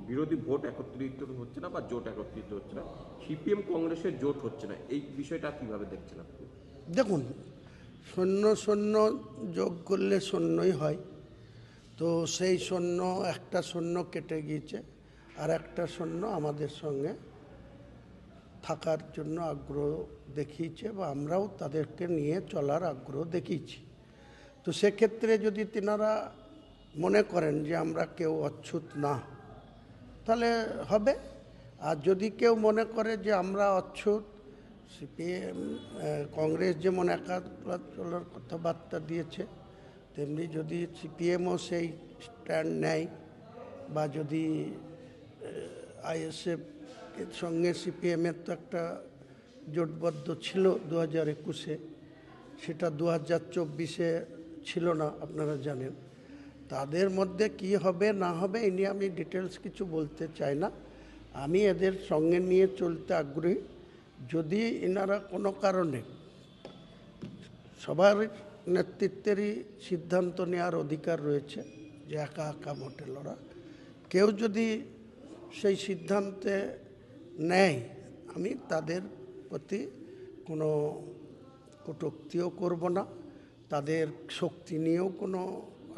বিরোধী ভোট একত্রিত হচ্ছে না বা জোট একত্রিত হচ্ছে না, সিপিএম কংগ্রেসের জোট হচ্ছে না, এই বিষয়টা কিভাবে দেখছেন আপনি? দেখুন, শূন্য শূন্য যোগ করলে শূন্যই হয়। তো সেই শূন্য, একটা শূন্য কেটে গিয়েছে, আর একটা শূন্য আমাদের সঙ্গে থাকার জন্য আগ্রহ দেখিয়েছে বা আমরাও তাদেরকে নিয়ে চলার আগ্রহ দেখিয়েছি। তো সেক্ষেত্রে যদি তিনারা মনে করেন যে আমরা কেউ অচ্ছুত না, তাহলে হবে। আর যদি কেউ মনে করে যে আমরা অচ্ছুত, সিপিএম কংগ্রেস যেমন একা চলার কথাবার্তা দিয়েছে, তেমনি যদি সিপিএমও সেই স্ট্যান্ড নেয়, বা যদি আইএসএফ এর সঙ্গে সিপিএমের তো একটা জোটবদ্ধ ছিল 2021-এ, সেটা 2024-এ ছিল না, আপনারা জানেন। তাদের মধ্যে কি হবে না হবে এই নিয়ে আমি ডিটেলস কিছু বলতে চাই না। আমি এদের সঙ্গে নিয়ে চলতে আগ্রহী। যদি এনারা কোনো কারণে, সবার নেতৃত্বেরই সিদ্ধান্ত নেওয়ার অধিকার রয়েছে যে একা একা ভোটে লড়া, কেউ যদি সেই সিদ্ধান্তে নেয়, আমি তাদের প্রতি কোনো কটূক্তিও করব না, তাদের শক্তি নিয়েও কোনো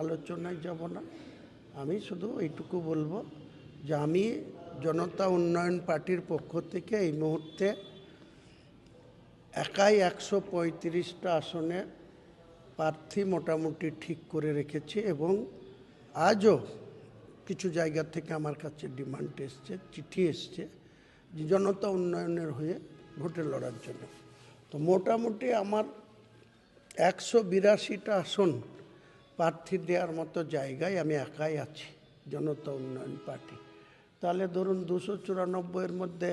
আলোচনায় যাব না। আমি শুধু এইটুকু বলবো যে আমি জনতা উন্নয়ন পার্টির পক্ষ থেকে এই মুহূর্তে একাই 135টা আসনে প্রার্থী মোটামুটি ঠিক করে রেখেছি, এবং আজও কিছু জায়গা থেকে আমার কাছে ডিমান্ড এসছে, চিঠি এসছে যে জনতা উন্নয়নের হয়ে ভোটে লড়ার জন্য। তো মোটামুটি আমার 182টা আসন প্রার্থী দেওয়ার মতো জায়গায় আমি একাই আছি, জনতা উন্নয়ন পার্টি। তাহলে ধরুন 294-এর মধ্যে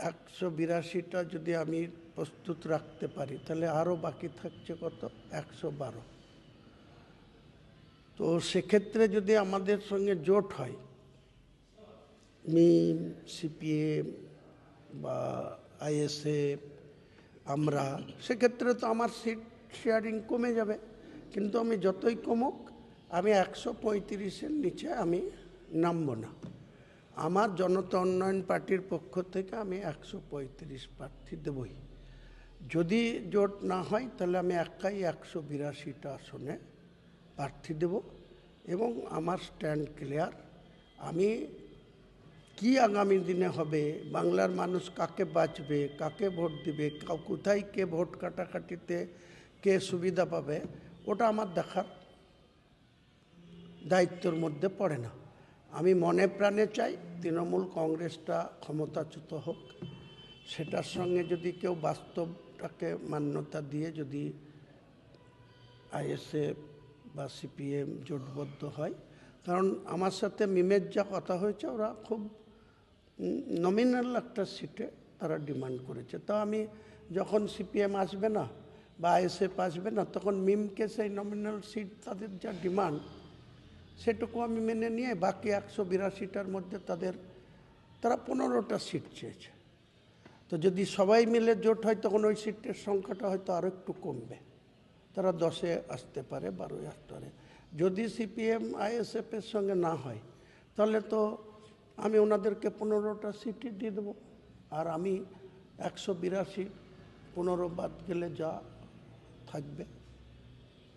182টা যদি আমি প্রস্তুত রাখতে পারি, তাহলে আরও বাকি থাকছে কত? 112। তো সেক্ষেত্রে যদি আমাদের সঙ্গে জোট হয়, মিম, সিপিএম বা আইএসএফ, আমরা, সেক্ষেত্রে তো আমার সিট শেয়ারিং কমে যাবে। কিন্তু আমি যতই কমুক, আমি 135-এর নিচে আমি নামব না। আমার জনতা উন্নয়ন পার্টির পক্ষ থেকে আমি 135 প্রার্থী দেবই। যদি জোট না হয় তাহলে আমি একাই 182টা আসনে প্রার্থী দেব, এবং আমার স্ট্যান্ড ক্লিয়ার। আমি কি আগামী দিনে হবে, বাংলার মানুষ কাকে বাঁচবে, কাকে ভোট দিবে, কোথায় কে ভোট কাটাকাটিতে কে সুবিধা পাবে, ওটা আমার দেখার দায়িত্বের মধ্যে পড়ে না। আমি মনে প্রাণে চাই তৃণমূল কংগ্রেসটা ক্ষমতাচ্যুত হোক। সেটার সঙ্গে যদি কেউ বাস্তবটাকে মান্যতা দিয়ে যদি আইএসএফ বা সিপিএম জোটবদ্ধ হয়, কারণ আমার সাথে মিমের যা কথা হয়েছে, ওরা খুব নমিনাল একটা সিটে তারা ডিমান্ড করেছে। তো আমি যখন সিপিএম আসবে না বা আইএসএফ আসবে না, তখন মিমকে সেই নমিনাল সিট, তাদের যা ডিমান্ড, সেটুকু আমি মেনে নিয়ে বাকি 182টার মধ্যে তারা 15টা সিট চেয়েছে। তো যদি সবাই মিলে জোট হয়, তখন ওই সিটের সংখ্যাটা হয়তো আরও একটু কমবে, তারা 10-এ আসতে পারে, 12-এ আসতে পারে। যদি সিপিএম আইএসএফের সঙ্গে না হয়, তাহলে তো আমি ওনাদেরকে 15টা সিটই দিয়ে দেবো, আর আমি 182, 15 বাদ গেলে যা থাকবে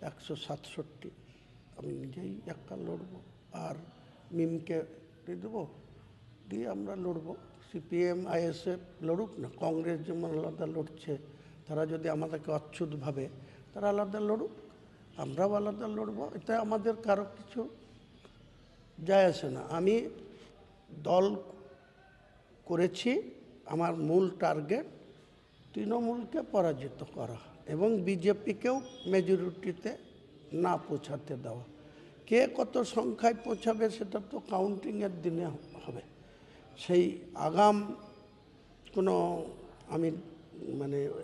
167, আমি নিজেই একা লড়ব, আর মিমকে দিয়ে দেবো, দিয়ে আমরা লড়ব। সিপিএম আইএসএফ লড়ুক না, কংগ্রেস যেমন আলাদা লড়ছে, তারা যদি আমাদেরকে অচ্ছুত ভাবে, তারা আলাদা লড়ুক, আমরাও আলাদা লড়ব, এতে আমাদের কারো কিছু যায় আসে না। আমি দল করেছি, আমার মূল টার্গেট তৃণমূলকে পরাজিত করা এবং বিজেপিকেও মেজরিটিতে না পৌঁছাতে দেওয়া। কে কত সংখ্যায় পৌঁছাবে সেটা তো কাউন্টিংয়ের দিনে হবে। সেই আগাম কোনো আমি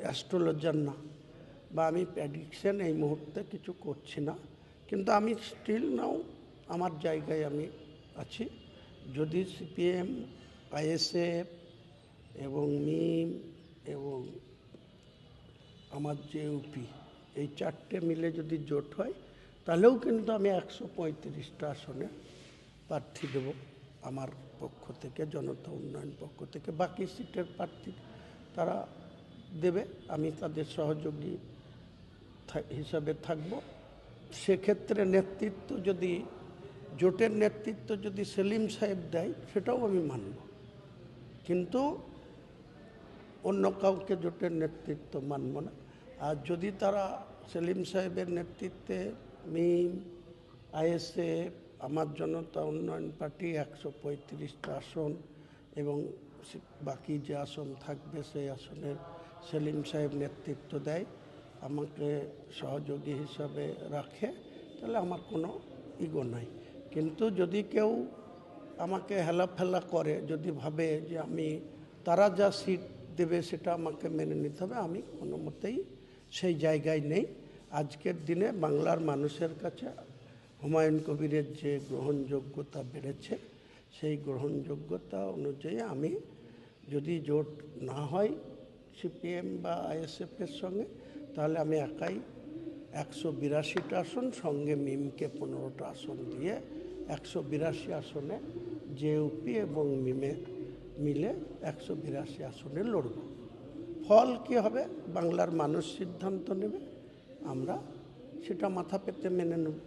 অ্যাস্ট্রোলজার না, বা আমি প্রেডিকশন এই মুহূর্তে কিছু করছি না, কিন্তু আমি স্টিল নাও আমার জায়গায় আমি আছি। যদি সিপিএম, আইএসএফ এবং মিম এবং আমার যে ইউপি, এই 4টে মিলে যদি জোট হয়, তাহলেও কিন্তু আমি 135টা আসনে প্রার্থী দেব। আমার পক্ষ থেকে, জনতা উন্নয়ন পক্ষ থেকে বাকি সিটের প্রার্থী তারা দেবে, আমি তাদের সহযোগী হিসাবে থাকব। সেক্ষেত্রে নেতৃত্ব যদি জোটের নেতৃত্ব যদি সেলিম সাহেব দেয় সেটাও আমি মানব, কিন্তু অন্য কাউকে জোটের নেতৃত্ব মানব না। আর যদি তারা সেলিম সাহেবের নেতৃত্বে মিম, আইএসএফ, আমার জনতা উন্নয়ন পার্টি 135টা আসন এবং বাকি যে আসন থাকবে সেই আসনের সেলিম সাহেব নেতৃত্ব দেয়, আমাকে সহযোগী হিসাবে রাখে, তাহলে আমার কোনো ইগো নাই। কিন্তু যদি কেউ আমাকে হেলাফেলা করে, যদি ভাবে যে আমি তারা যা সিট দেবে সেটা আমাকে মেনে নিতে হবে, আমি কোনো মতেই সেই জায়গায় নেই। আজকের দিনে বাংলার মানুষের কাছে হুমায়ুন কবিরের যে গ্রহণযোগ্যতা বেড়েছে, সেই গ্রহণযোগ্যতা অনুযায়ী আমি যদি জোট না হয় সিপিএম বা আইএসএফের সঙ্গে, তাহলে আমি একাই 182টা আসন, সঙ্গে মিমকে 15টা আসন দিয়ে 182 আসনে জেইউপি এবং মিমে মিলে 182 আসনে লড়ব। ফল কি হবে বাংলার মানুষ সিদ্ধান্ত নেবে, আমরা সেটা মাথা পেতে মেনে নেব।